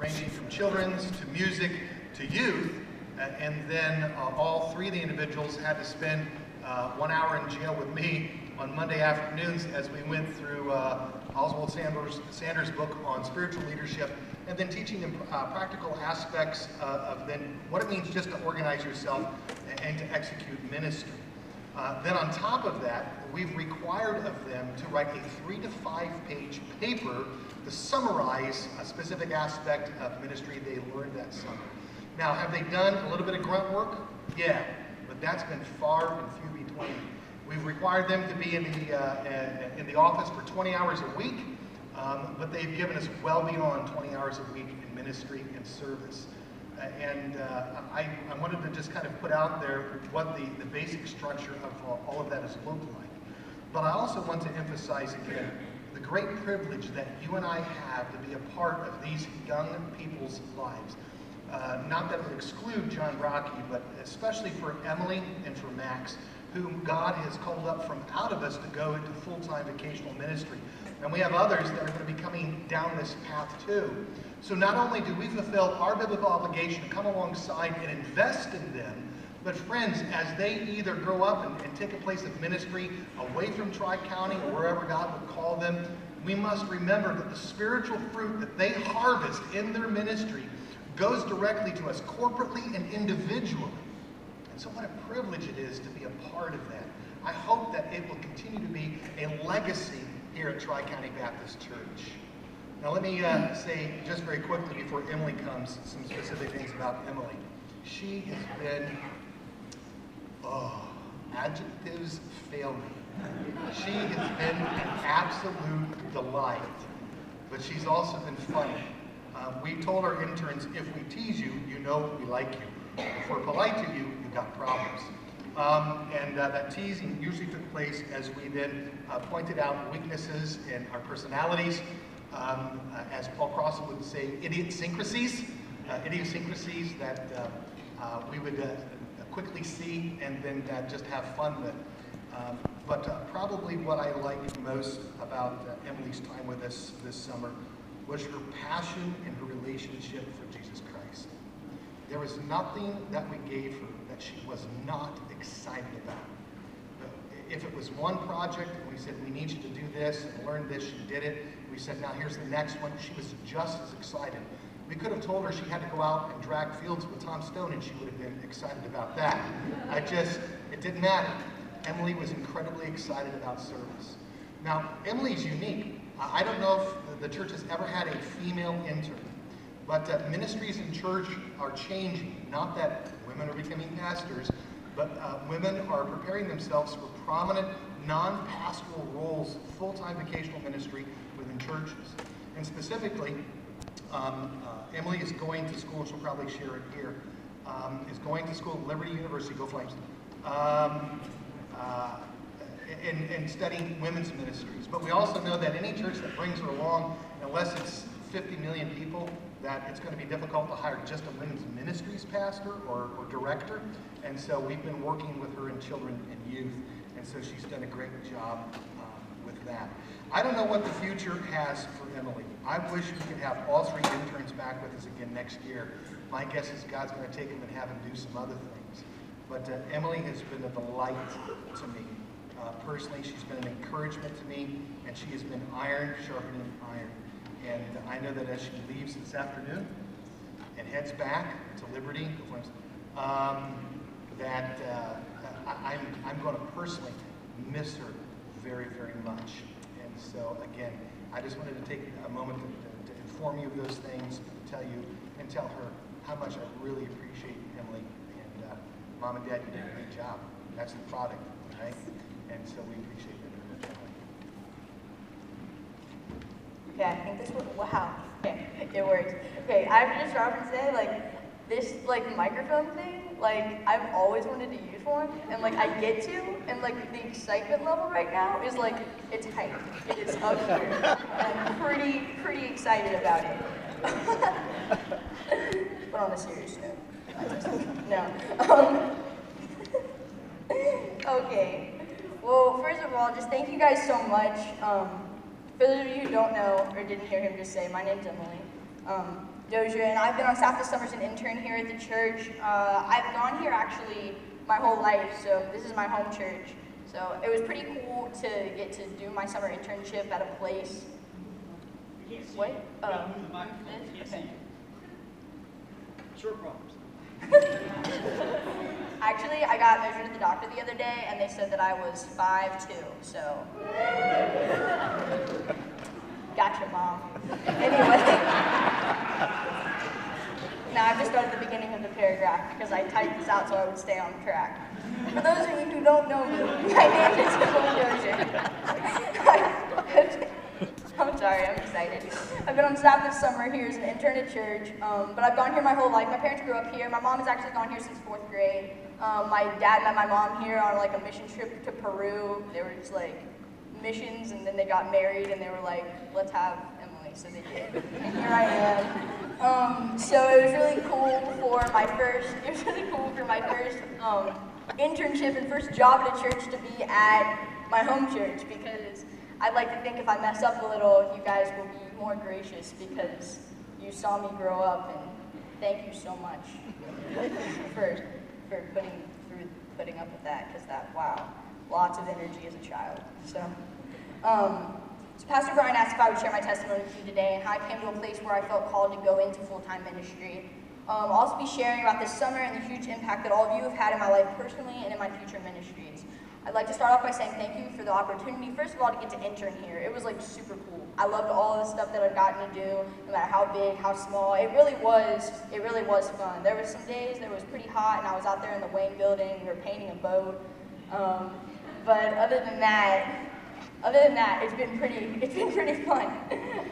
ranging from children's to music to youth. And then all three of the individuals had to spend 1 hour in jail with me on Monday afternoons as we went through Oswald Sanders' book on spiritual leadership, and then teaching them practical aspects of then what it means just to organize yourself and to execute ministry. Then on top of that, we've required of them to write a 3 to 5 page paper to summarize a specific aspect of ministry they learned that summer. Now, have they done a little bit of grunt work? Yeah, but that's been far and few between. We've required them to be in the office for 20 hours a week, but they've given us well beyond 20 hours a week in ministry and service. I wanted to just kind of put out there what the basic structure of all of that has looked like. But I also want to emphasize again the great privilege that you and I have to be a part of these young people's lives. Not that it would exclude John Rocky, but especially for Emily and for Max, whom God has called up from out of us to go into full-time vocational ministry. And we have others that are going to be coming down this path too. So not only do we fulfill our biblical obligation to come alongside and invest in them, but friends, as they either grow up and take a place of ministry away from TriCounty or wherever God would call them, we must remember that the spiritual fruit that they harvest in their ministry goes directly to us corporately and individually. And so what a privilege it is to be a part of that. I hope that it will continue to be a legacy here at TriCounty Baptist Church. Now let me say just very quickly before Emily comes some specific things about Emily. She has been, adjectives fail me. She has been an absolute delight, but she's also been funny. We told our interns, if we tease you, you know we like you. If we're polite to you, you've got problems. That teasing usually took place as we then pointed out weaknesses in our personalities, as Paul Crossan would say, idiosyncrasies that we would quickly see and then just have fun with. But probably what I liked most about Emily's time with us this summer was her passion and her relationship for Jesus Christ. There was nothing that we gave her that she was not excited about. If it was one project and we said, we need you to do this and learn this, she did it. We said, now here's the next one. She was just as excited. We could have told her she had to go out and drag fields with Tom Stone and she would have been excited about that. It didn't matter. Emily was incredibly excited about service. Now, Emily's unique. I don't know if the church has ever had a female intern, but ministries in church are changing. Not that women are becoming pastors, but women are preparing themselves for prominent, non-pastoral roles, full-time vocational ministry within churches. And specifically, Emily is going to school, she'll probably share it here, is going to school at Liberty University, go Flames, and studying women's ministries. But we also know that any church that brings her along, unless it's 50 million people, that it's going to be difficult to hire just a women's ministries pastor or director. And so we've been working with her in children and youth, and so she's done a great job with that. I don't know what the future has for Emily. I wish we could have all three interns back with us again next year. My guess is God's going to take them and have them do some other things. But Emily has been a delight to me. Personally, she's been an encouragement to me, and she has been iron sharpening iron. And I know that as she leaves this afternoon and heads back to Liberty, I'm going to personally miss her very, very much. And so, again, I just wanted to take a moment to inform you of those things, tell her how much I really appreciate Emily. And Mom and Dad, you did a great job. That's the product, right? And so we appreciate it. Okay, I think this was, wow, okay, it works. Okay, I have to just start off and say, like, this, like, microphone thing, like, I've always wanted to use one, and, like, I get to, and, like, the excitement level right now is, like, it's hype. It is up here. I'm pretty excited about it. But on a serious note, no. Okay. Well, first of all, just thank you guys so much. For those of you who don't know or didn't hear him just say, my name's Emily. Doja, and I've been on staff this summer as an intern here at the church. I've gone here actually my whole life, so this is my home church. So it was pretty cool to get to do my summer internship at a place. What? Okay. Short problems. Actually, I got measured at the doctor the other day, and they said that I was 5'2", so. Gotcha, Mom. Anyway. Now I've just started the beginning of the paragraph because I typed this out so I would stay on track. For those of you who don't know me, my name is Doja. I'm sorry, I'm excited. I've been on staff this summer here as an intern at church, but I've gone here my whole life. My parents grew up here. My mom has actually gone here since 4th grade. My dad met my mom here on like a mission trip to Peru. They were just like missions, and then they got married, and they were like, let's have Emily, so they did. And here I am. So it was really cool for my first, internship and first job at a church to be at my home church, because I'd like to think if I mess up a little, you guys will be more gracious because you saw me grow up, and thank you so much for putting up with that, because wow, lots of energy as a child. So Pastor Brian asked if I would share my testimony with you today and how I came to a place where I felt called to go into full-time ministry. I'll also be sharing about this summer and the huge impact that all of you have had in my life personally and in my future ministries. I'd like to start off by saying thank you for the opportunity, first of all, to get to intern here. It was like super cool. I loved all the stuff that I've gotten to do, no matter how big, how small. It really was fun. There were some days that it was pretty hot and I was out there in the Wayne building, we were painting a boat. But other than that, it's been pretty fun.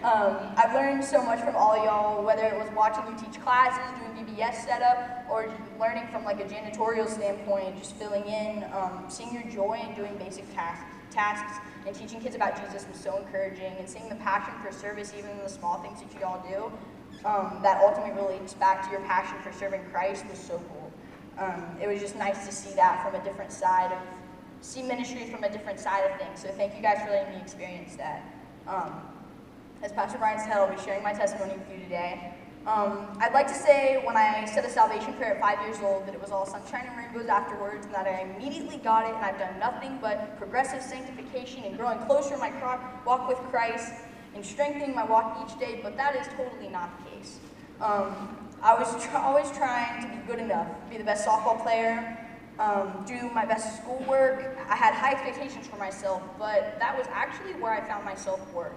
I've learned so much from all y'all, whether it was watching you teach classes, doing VBS setup, or learning from like a janitorial standpoint, just filling in, seeing your joy in doing basic tasks, and teaching kids about Jesus was so encouraging, and seeing the passion for service, even in the small things that you all do, that ultimately relates back to your passion for serving Christ was so cool. It was just nice to see that from a different side see ministry from a different side of things. So thank you guys for letting me experience that. As Pastor Brian said, I'll be sharing my testimony with you today. I'd like to say when I said a salvation prayer at 5 years old that it was all sunshine and rainbows afterwards, and that I immediately got it, and I've done nothing but progressive sanctification and growing closer in my walk with Christ and strengthening my walk each day, but that is totally not the case. I was always trying to be good enough, be the best softball player, do my best schoolwork. I had high expectations for myself, but that was actually where I found my self-worth.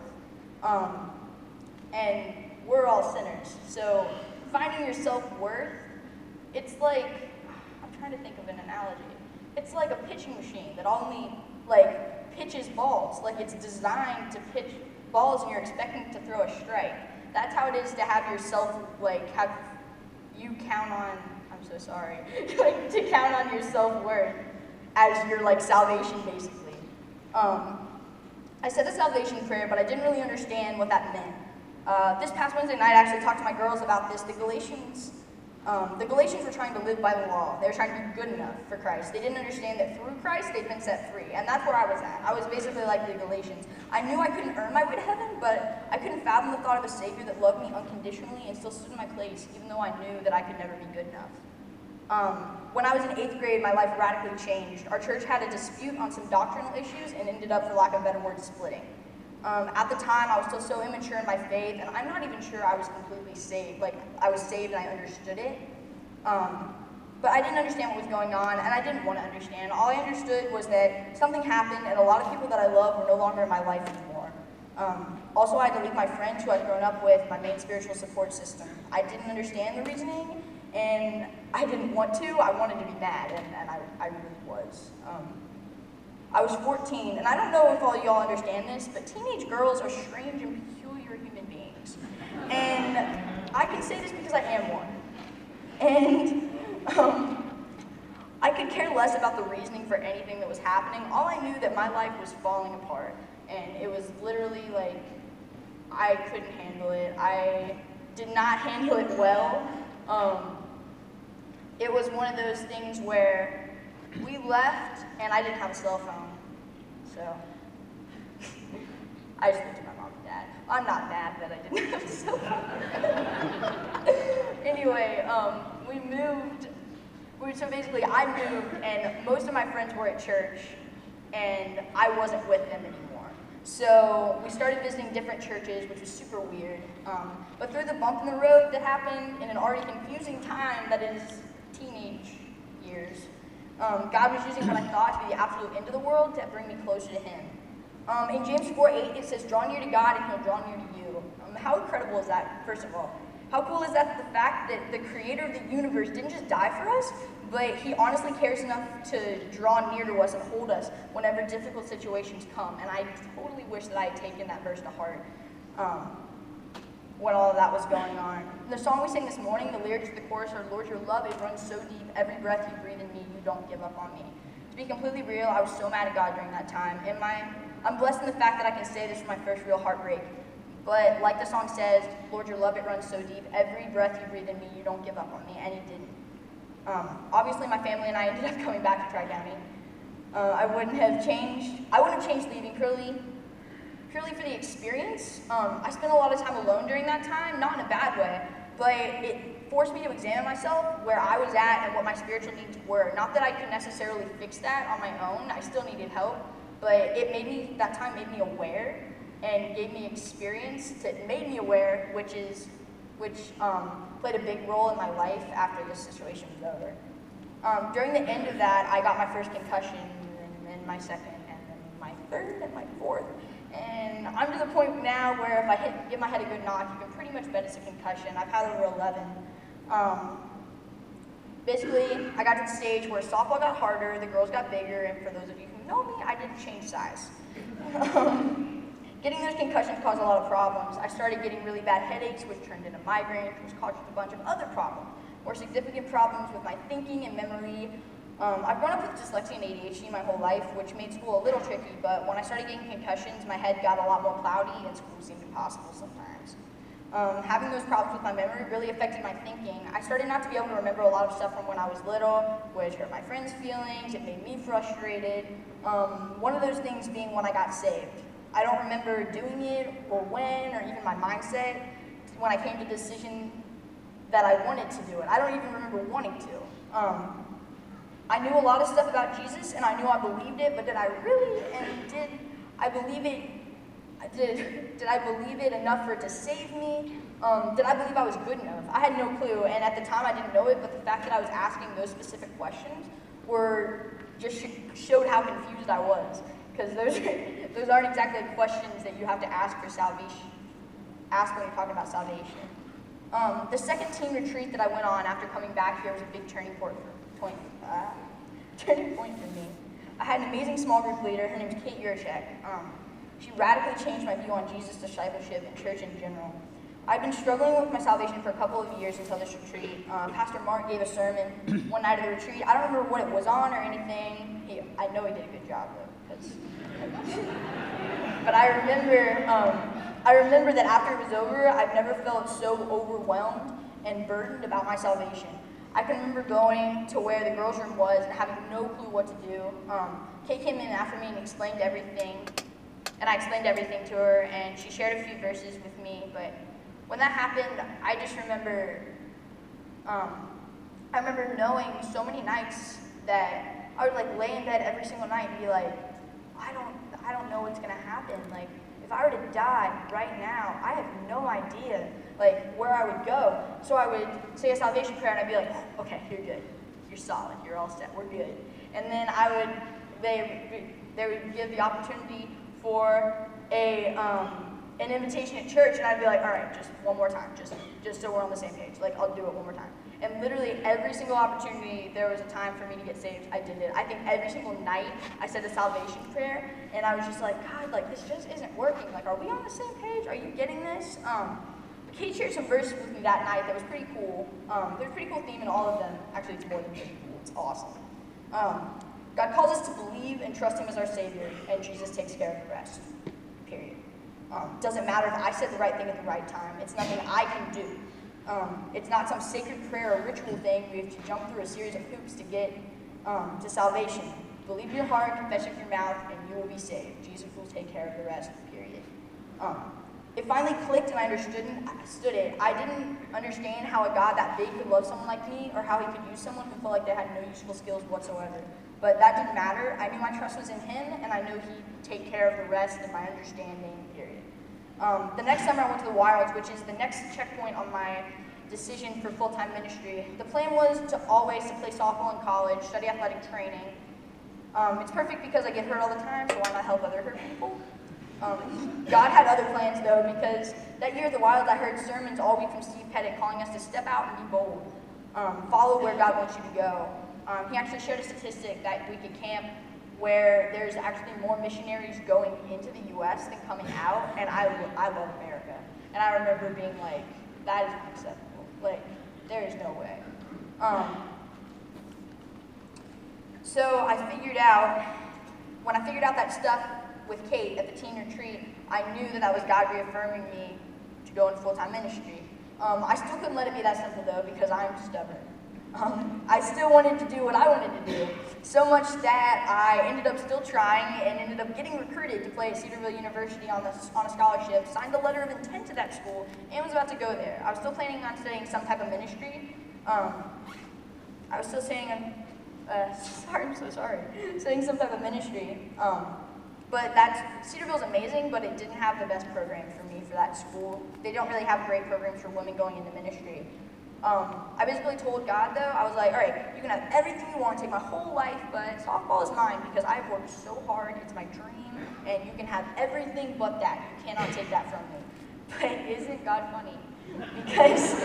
And we're all sinners, so finding your self-worth, it's like, I'm trying to think of an analogy. It's like a pitching machine that only like pitches balls, like it's designed to pitch balls and you're expecting to throw a strike. That's how it is to have yourself, like have you count on, I'm so sorry, like to count on your self-worth as your like salvation basically. I said a salvation prayer, but I didn't really understand what that meant. This past Wednesday night, I actually talked to my girls about this. The Galatians were trying to live by the law. They were trying to be good enough for Christ. They didn't understand that through Christ, they've been set free. And that's where I was at. I was basically like the Galatians. I knew I couldn't earn my way to heaven, but I couldn't fathom the thought of a Savior that loved me unconditionally and still stood in my place, even though I knew that I could never be good enough. When I was in 8th grade, my life radically changed. Our church had a dispute on some doctrinal issues and ended up, for lack of better words, splitting. At the time, I was still so immature in my faith, and I'm not even sure I was completely saved. Like, I was saved and I understood it. But I didn't understand what was going on, and I didn't want to understand. All I understood was that something happened, and a lot of people that I love were no longer in my life anymore. Also, I had to leave my friends who I'd grown up with, my main spiritual support system. I didn't understand the reasoning, and I didn't want to. I wanted to be mad, and I really was. I was 14, and I don't know if all y'all understand this, but teenage girls are strange and peculiar human beings. And I can say this because I am one. And I could care less about the reasoning for anything that was happening. All I knew that my life was falling apart, and it was literally like, I couldn't handle it. I did not handle it well. It was one of those things where we left, and I didn't have a cell phone, so I just looked at my mom and dad. I'm not mad that I didn't have a cell phone. Anyway, we moved. So basically, I moved, and most of my friends were at church, and I wasn't with them anymore. So we started visiting different churches, which was super weird. But through the bump in the road that happened in an already confusing time that is teenage years, God was using what I thought to be the absolute end of the world to bring me closer to Him. In James 4:8, it says, "Draw near to God, and He'll draw near to you." How incredible is that, first of all? How cool is that, the fact that the creator of the universe didn't just die for us, but He honestly cares enough to draw near to us and hold us whenever difficult situations come. And I totally wish that I had taken that verse to heart when all of that was going on. The song we sang this morning, the lyrics to the chorus are, "Lord, your love, it runs so deep, every breath you breathe in me, you don't give up on me." To be completely real, I was so mad at God during that time. I'm blessed in the fact that I can say this was my first real heartbreak. But like the song says, "Lord, your love, it runs so deep, every breath you breathe in me, you don't give up on me," and He didn't. Obviously, my family and I ended up coming back to TriCounty. I wouldn't have changed leaving purely for the experience. I spent a lot of time alone during that time, not in a bad way, but it forced me to examine myself, where I was at and what my spiritual needs were. Not that I could necessarily fix that on my own, I still needed help, but that time made me aware and gave me experience that made me aware, which played a big role in my life after this situation was over. During the end of that, I got my first concussion, and then my second, and then my third, and my fourth. And I'm to the point now where if I give my head a good knock, you can pretty much bet it's a concussion. I've had over 11. Basically, I got to the stage where softball got harder, the girls got bigger, and for those of you who know me, I didn't change size. Getting those concussions caused a lot of problems. I started getting really bad headaches, which turned into migraines, which caused a bunch of other problems. More significant problems with my thinking and memory. I've grown up with dyslexia and ADHD my whole life, which made school a little tricky, but when I started getting concussions, my head got a lot more cloudy and school seemed impossible sometimes. Having those problems with my memory really affected my thinking. I started not to be able to remember a lot of stuff from when I was little, which hurt my friends' feelings, it made me frustrated. One of those things being when I got saved. I don't remember doing it, or when, or even my mindset, when I came to the decision that I wanted to do it. I don't even remember wanting to. I knew a lot of stuff about Jesus, and I knew I believed it, but did I really, and did I believe it, did I believe it enough for it to save me? Did I believe I was good enough? I had no clue, and at the time I didn't know it, but the fact that I was asking those specific questions just showed how confused I was. Because those aren't exactly questions that you have to ask for salvation. Ask when you're talking about salvation. The second teen retreat that I went on after coming back here was a big turning point for me. I had an amazing small group leader. Her name is Kate Yurchek. She radically changed my view on Jesus, discipleship, and church in general. I'd been struggling with my salvation for a couple of years until this retreat. Pastor Mark gave a sermon one night of the retreat. I don't remember what it was on or anything. I know he did a good job though. But I remember that after it was over, I've never felt so overwhelmed and burdened about my salvation. I can remember going to where the girls' room was and having no clue what to do. Kate came in after me and explained everything, and I explained everything to her, and she shared a few verses with me. But when that happened, I just remember, I remember knowing so many nights that I would like lay in bed every single night and be like, I don't know what's gonna happen. Like, if I were to die right now, I have no idea, like, where I would go. So I would say a salvation prayer, and I'd be like, okay, you're good, you're solid, you're all set, we're good. And then they would give the opportunity for an invitation at church, and I'd be like, all right, just one more time, just so we're on the same page. Like, I'll do it one more time. And literally every single opportunity there was a time for me to get saved, I did it. I think every single night I said a salvation prayer, and I was just like, God, like, this just isn't working. Like, are we on the same page? Are you getting this? Kate shared some verses with me that night that was pretty cool. There's a pretty cool theme in all of them. Actually, it's more than pretty cool. It's awesome. God calls us to believe and trust Him as our Savior, and Jesus takes care of the rest. Period. Doesn't matter if I said the right thing at the right time. It's nothing I can do. It's not some sacred prayer or ritual thing. We have to jump through a series of hoops to get to salvation. Believe in your heart, confess with your mouth, and you will be saved. Jesus will take care of the rest, period. it finally clicked and I understood it. I didn't understand how a God that big could love someone like me, or how he could use someone who felt like they had no useful skills whatsoever. But that didn't matter. I knew my trust was in him, and I knew he'd take care of the rest in my understanding, period. The next summer I went to the Wilds, which is the next checkpoint on my decision for full-time ministry. The plan was to play softball in college, study athletic training. It's perfect because I get hurt all the time, so why not help other hurt people? God had other plans though, because that year at the Wilds I heard sermons all week from Steve Pettit calling us to step out and be bold. Follow where God wants you to go. He actually shared a statistic that week at camp where there's actually more missionaries going into the U.S. than coming out, and I love America. And I remember being like, that is unacceptable. Like, there is no way. So when I figured out that stuff with Kate at the teen retreat, I knew that was God reaffirming me to go into full-time ministry. I still couldn't let it be that simple though, because I am stubborn. I still wanted to do what I wanted to do, so much that I ended up still trying and ended up getting recruited to play at Cedarville University on a scholarship, signed a letter of intent to that school, and was about to go there. I was still planning on studying some type of ministry. I was still saying, I'm so sorry, studying some type of ministry. But Cedarville's amazing, but it didn't have the best program for me for that school. They don't really have great programs for women going into ministry. I basically told God though, I was like, all right, you can have everything you want, take my whole life, but softball is mine because I've worked so hard, it's my dream, and you can have everything but that. You cannot take that from me. But isn't God funny? Because,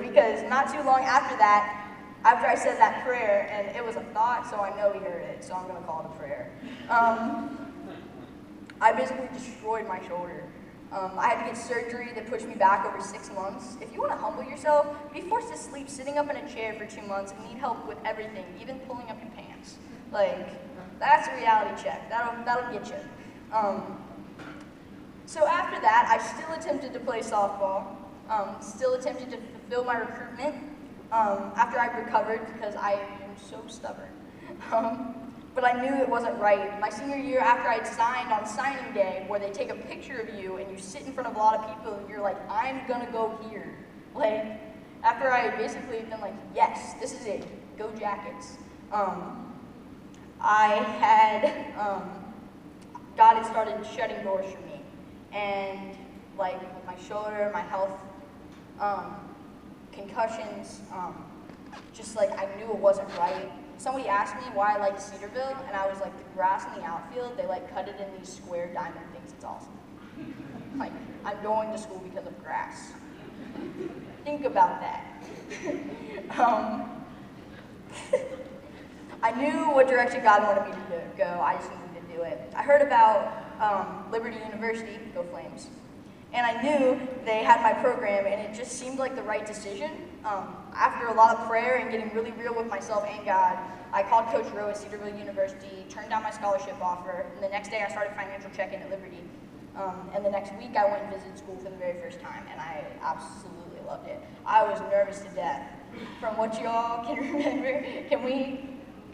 because not too long after that, after I said that prayer, and it was a thought, so I know he heard it, so I'm going to call it a prayer. I basically destroyed my shoulder. I had to get surgery that pushed me back over 6 months. If you want to humble yourself, be forced to sleep sitting up in a chair for 2 months and need help with everything, even pulling up your pants. Like, that's a reality check. That'll get you. So after that, I still attempted to play softball, still attempted to fulfill my recruitment after I recovered because I am so stubborn. But I knew it wasn't right. My senior year, after I'd signed on signing day, where they take a picture of you and you sit in front of a lot of people and you're like, I'm gonna go here. Like, after I had basically been like, yes, this is it, go Jackets. God had started shutting doors for me. And like with my shoulder, my health, concussions, just like I knew it wasn't right. Somebody asked me why I liked Cedarville, and I was like, the grass in the outfield, they like cut it in these square diamond things. It's awesome. Like, I'm going to school because of grass. Think about that. I knew what direction God wanted me to go. I just needed to do it. I heard about Liberty University, go Flames, and I knew they had my program, and it just seemed like the right decision. After a lot of prayer and getting really real with myself and God, I called Coach Rowe at Cedarville University, turned down my scholarship offer, and the next day I started financial check-in at Liberty. And the next week I went and visited school for the very first time, and I absolutely loved it. I was nervous to death. From what you all can remember, can we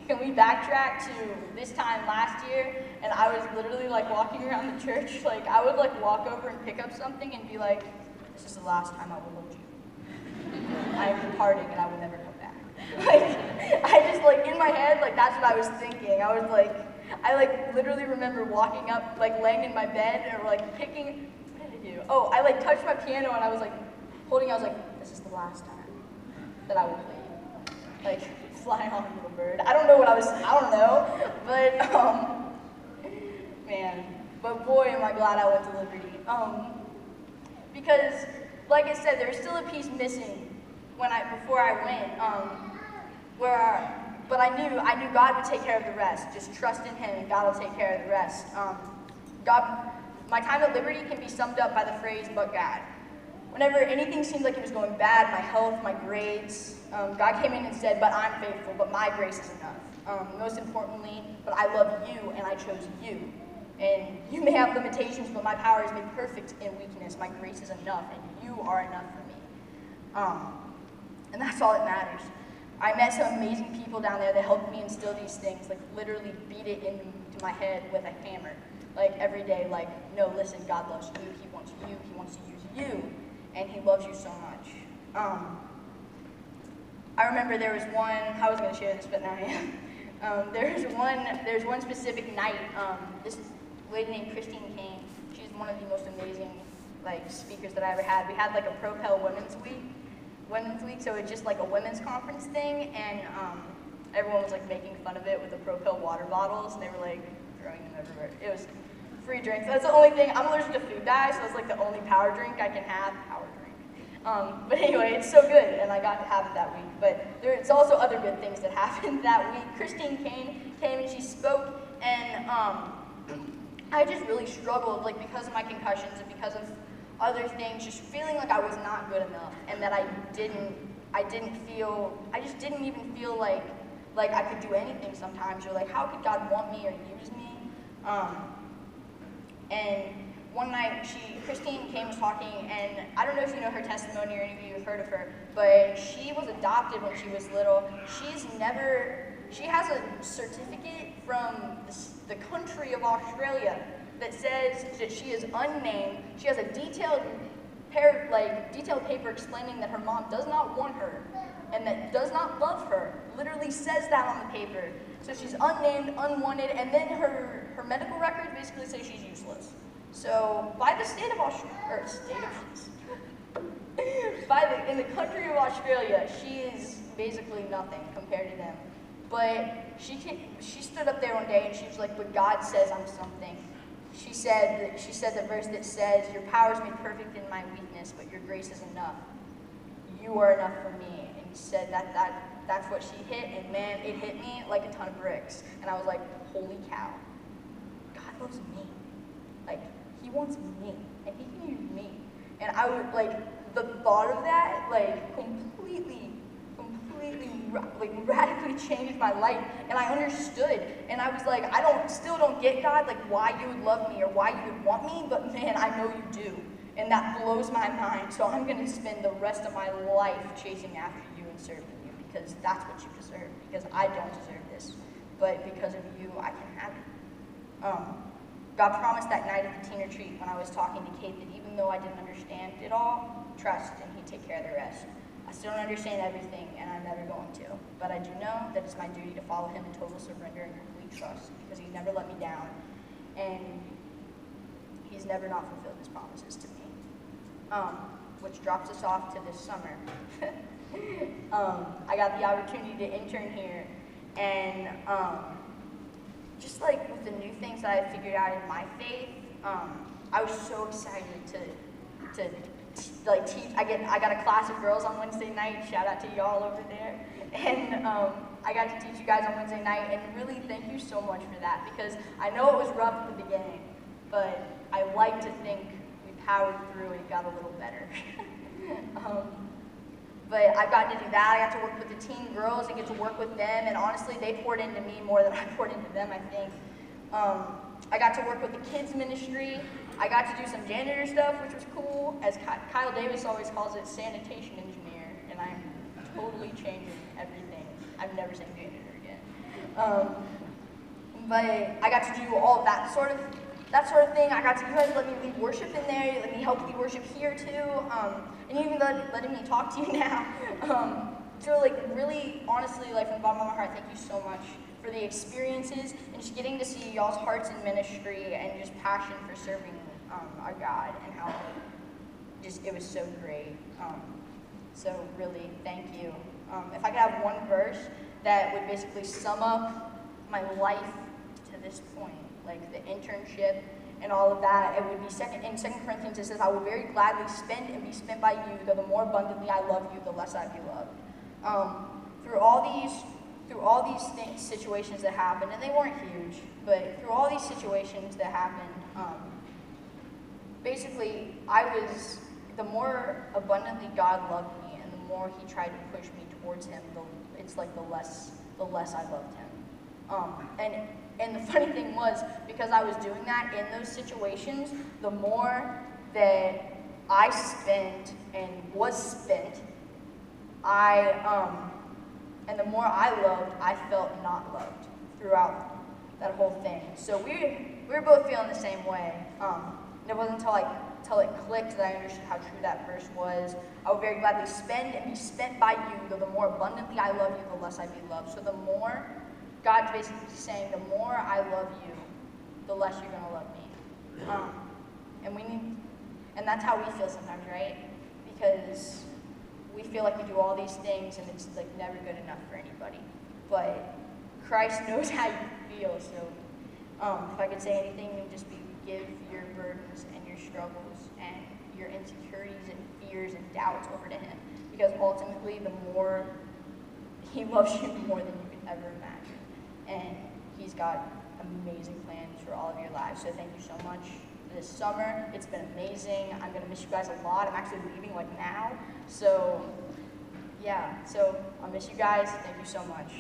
backtrack to this time last year? And I was literally like walking around the church, like I would like walk over and pick up something and be like, this is the last time I will hold you. I am departing and I will never come back. Like, I just like in my head, like that's what I was thinking. I literally remember walking up, like laying in my bed or like picking, what did I do? Oh, I like touched my piano and I was like holding, I was like, this is the last time that I will play you. Like, flying on a little bird. I don't know, but man, but boy am I glad I went to Liberty. Because, like I said, there was still a piece missing before I went, but I knew God would take care of the rest. Just trust in Him, and God will take care of the rest. My time at Liberty can be summed up by the phrase, but God. Whenever anything seemed like it was going bad, my health, my grades, God came in and said, but I'm faithful, but my grace is enough. Most importantly, but I love you, and I chose you. And you may have limitations, but my power is made perfect in weakness. My grace is enough, and you are enough for me. And that's all that matters. I met some amazing people down there that helped me instill these things, like literally beat it into my head with a hammer. like every day, like, no, listen, God loves you, he wants to use you, and he loves you so much. I remember there was one, I was going to share this, but now I am. There's one specific night, this lady named Christine came. She's one of the most amazing, like, speakers that I ever had. We had, like, a Propel Women's Week, so it's just, like, a women's conference thing, and everyone was, like, making fun of it with the Propel water bottles, and they were, like, throwing them everywhere. It was free drinks. That's the only thing. I'm allergic to food dye, so it's, like, the only power drink I can have. Power drink. But anyway, it's so good, and I got to have it that week. But there's also other good things that happened that week. Christine came and she spoke, and I just really struggled, like, because of my concussions and because of other things, just feeling like I was not good enough, and that I just didn't even feel like I could do anything sometimes, or like, how could God want me or use me? And one night, Christine came talking, and I don't know if you know her testimony or any of you have heard of her, but she was adopted when she was little. She has a certificate from the country of Australia that says that she is unnamed. She has a detailed paper explaining that her mom does not want her and that does not love her. Literally says that on the paper. So she's unnamed, unwanted, and then her medical records basically say she's useless. So by the state of in the country of Australia, she is basically nothing compared to them. But she stood up there one day and she was like, "But God says I'm something." She said the verse that says, "Your power is made perfect in my weakness, but your grace is enough. You are enough for me." And he said that's what she hit, and man, it hit me like a ton of bricks. And I was like, holy cow, God loves me. Like, he wants me, and he can use me. And I would, like, the thought of that, like, completely, like, radically changed my life. And I understood, and I was like, still don't get, God, like, why you would love me or why you would want me, but man, I know you do. And that blows my mind, so I'm gonna spend the rest of my life chasing after you and serving you, because that's what you deserve, because I don't deserve this. But because of you, I can have it. God promised that night at the teen retreat when I was talking to Kate that even though I didn't understand it all, trust and he'd take care of the rest. I still don't understand everything, and I'm never going to. But I do know that it's my duty to follow him in total surrender and complete trust, because he's never let me down, and he's never not fulfilled his promises to me. Which drops us off to this summer. I got the opportunity to intern here, and just like with the new things that I figured out in my faith, I was so excited to like teach. I got a class of girls on Wednesday night. Shout out to y'all over there. And I got to teach you guys on Wednesday night, and really thank you so much for that, because I know it was rough at the beginning, but I like to think we powered through and it got a little better. But I've gotten to do that. I got to work with the teen girls and get to work with them, and honestly, they poured into me more than I poured into them, I think. I got to work with the kids ministry. I got to do some janitor stuff, which was cool. As Kyle Davis always calls it, sanitation engineer, and I'm totally changing everything. I'm never saying janitor again. But I got to do all of that sort of thing. You guys let me lead worship in there. You let me help lead worship here too. And even letting me talk to you now. So like really, honestly, like from the bottom of my heart, thank you so much for the experiences and just getting to see y'all's hearts in ministry and just passion for serving our God, and how just it was so great. So really, thank you. If I could have one verse that would basically sum up my life to this point, like the internship and all of that, it would be in 2 Corinthians. It says, "I will very gladly spend and be spent by you, though the more abundantly I love you, the less I be loved." Through all these situations that happened, and they weren't huge, but through all these situations that happened, basically, the more abundantly God loved me, and the more he tried to push me towards him, it's like the less I loved him. And the funny thing was, because I was doing that in those situations, the more that I spent and was spent, and the more I loved, I felt not loved throughout that whole thing. So we were both feeling the same way. And it wasn't until it clicked that I understood how true that verse was. I will very gladly spend and be spent by you, though the more abundantly I love you, the less I be loved. So the more, God's basically saying, the more I love you, the less you're going to love me. And that's how we feel sometimes, right? Because we feel like we do all these things and it's like never good enough for anybody. But Christ knows how you feel, so if I could say anything, it would just be give your burdens and your struggles and your insecurities and fears and doubts over to him. Because ultimately, the more he loves you more than you could ever imagine. And he's got amazing plans for all of your lives. So thank you so much this summer. It's been amazing. I'm going to miss you guys a lot. I'm actually leaving like now. So yeah, so I'll miss you guys. Thank you so much.